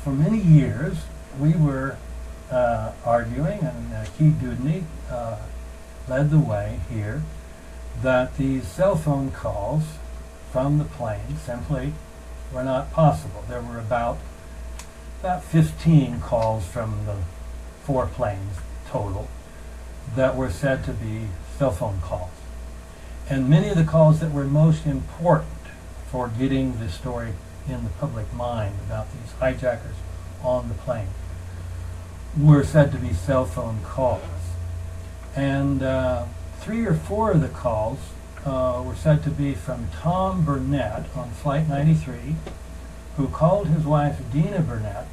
for many years, we were arguing, and Keith Dudney led the way here, that these cell phone calls from the plane simply were not possible. There were about 15 calls from the 4 planes total that were said to be cell phone calls. And many of the calls that were most important for getting the story in the public mind about these hijackers on the plane were said to be cell phone calls. And 3 or 4 of the calls were said to be from Tom Burnett on Flight 93, who called his wife Dina Burnett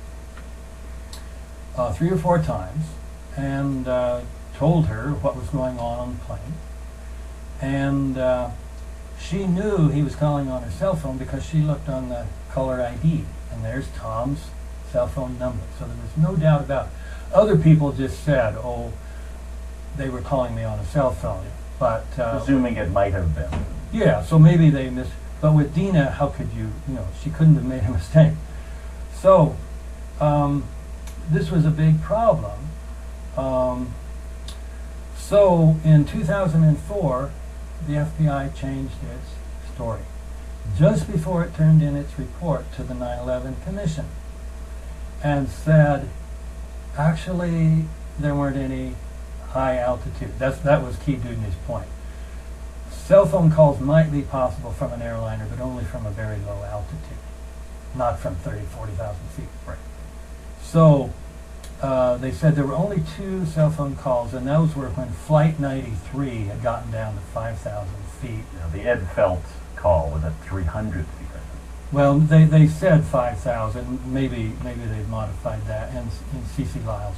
3 or 4 times and told her what was going on the plane. And she knew he was calling on her cell phone because she looked on the caller ID, and there's Tom's cell phone number. So there was no doubt about it. Other people just said, oh, they were calling me on a cell phone. But presuming it might have been. Yeah, so maybe they missed. But with Dina, how could you, she couldn't have made a mistake. So this was a big problem. So in 2004, the FBI changed its story just before it turned in its report to the 9/11 Commission and said, actually, there weren't any high altitude. That was Keith Dudney's point. Cell phone calls might be possible from an airliner, but only from a very low altitude, not from 30,000, 40,000 feet. Right. So they said there were only 2 cell phone calls, and those were when Flight 93 had gotten down to 5,000 feet. The Ed Felt call was at 300 feet. Well, they said 5,000. Maybe they've modified that in C.C. Lyles.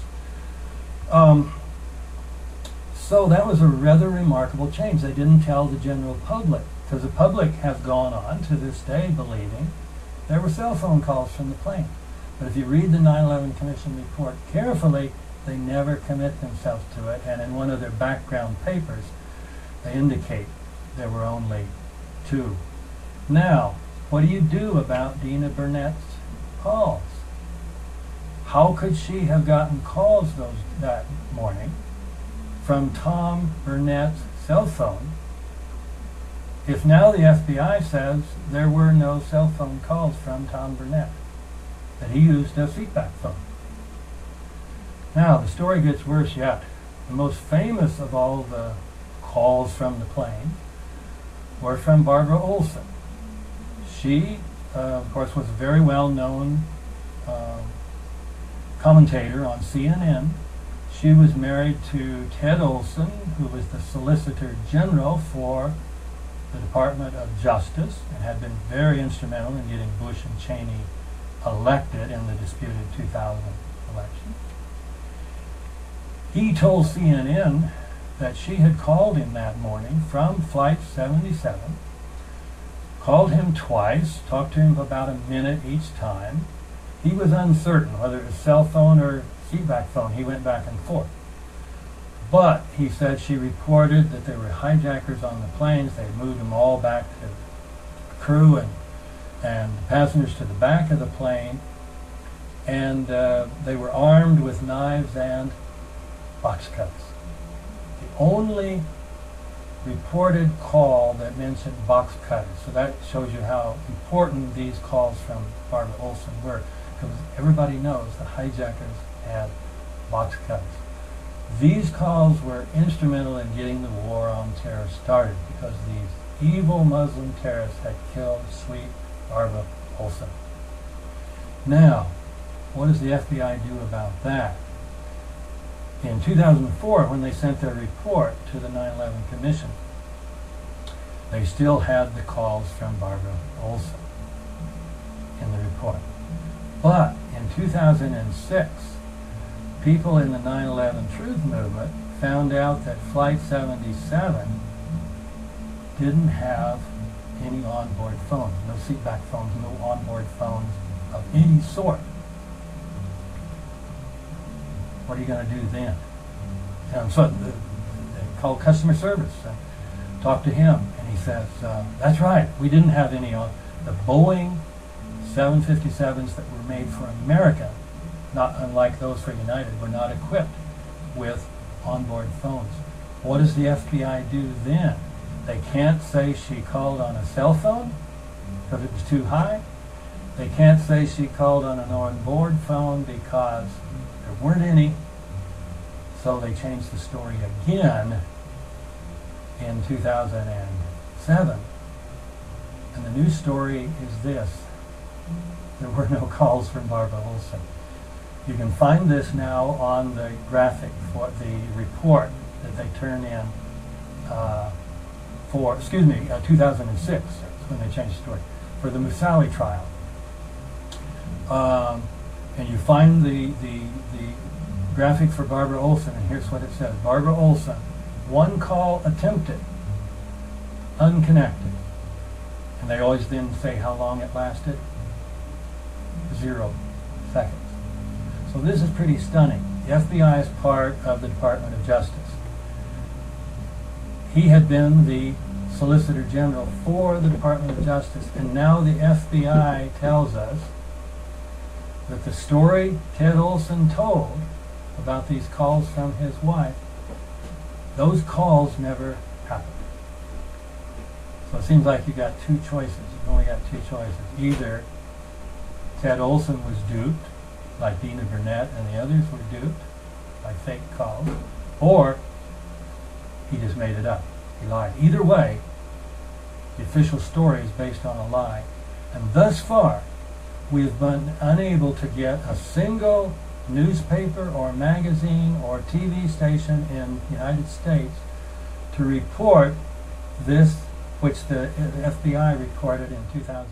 So that was a rather remarkable change. They didn't tell the general public, because the public has gone on to this day believing there were cell phone calls from the plane. But if you read the 9/11 Commission report carefully, they never commit themselves to it, and in one of their background papers, they indicate there were only 2. Now, what do you do about Dina Burnett's calls? How could she have gotten calls that morning from Tom Burnett's cell phone if now the FBI says there were no cell phone calls from Tom Burnett, that he used a seatback phone? Now, the story gets worse yet. The most famous of all the calls from the plane were from Barbara Olson. She, of course, was a very well-known commentator on CNN. She was married to Ted Olson, who was the Solicitor General for the Department of Justice and had been very instrumental in getting Bush and Cheney elected in the disputed 2000 election. He told CNN that she had called him that morning from Flight 77, called him twice, talked to him for about a minute each time. He was uncertain whether it was cell phone or seatback phone. He went back and forth. But he said she reported that there were hijackers on the planes. They moved them all back to the crew and passengers to the back of the plane. And they were armed with knives and box cutters. The only reported call that mentioned box cutters. So that shows you how important these calls from Barbara Olson were, because everybody knows the hijackers had box cutters. These calls were instrumental in getting the war on terror started, because these evil Muslim terrorists had killed sweet Barbara Olson. Now, what does the FBI do about that? In 2004, when they sent their report to the 9/11 Commission, they still had the calls from Barbara Olson in the report. But in 2006, people in the 9/11 Truth Movement found out that Flight 77 didn't have any onboard phones, no seatback phones, no onboard phones of any sort. What are you going to do then? And so they called customer service and talked to him, and he says, that's right, we didn't have any on. The Boeing 757s that were made for American, not unlike those for United, were not equipped with onboard phones. What does the FBI do then? They can't say she called on a cell phone because it was too high. They can't say she called on an onboard phone because there weren't any. So they changed the story again in 2007. And the new story is this: there were no calls from Barbara Olson. You can find this now on the graphic for the report that they turn in for, 2006, that's when they changed the story, for the Moussaoui trial. And you find the graphic for Barbara Olson, and here's what it says. Barbara Olson, one call attempted, unconnected. And they always then say how long it lasted. 0 seconds. So this is pretty stunning. The FBI is part of the Department of Justice. He had been the Solicitor General for the Department of Justice, and now the FBI tells us that the story Ted Olson told about these calls from his wife, those calls never happened. So it seems like you got two choices. You've only got two choices. Either Ted Olson was duped, like Dina Burnett and the others were duped by fake calls, or he just made it up. He lied. Either way, the official story is based on a lie. And thus far, we have been unable to get a single newspaper or magazine or TV station in the United States to report this, which the FBI reported in 2000.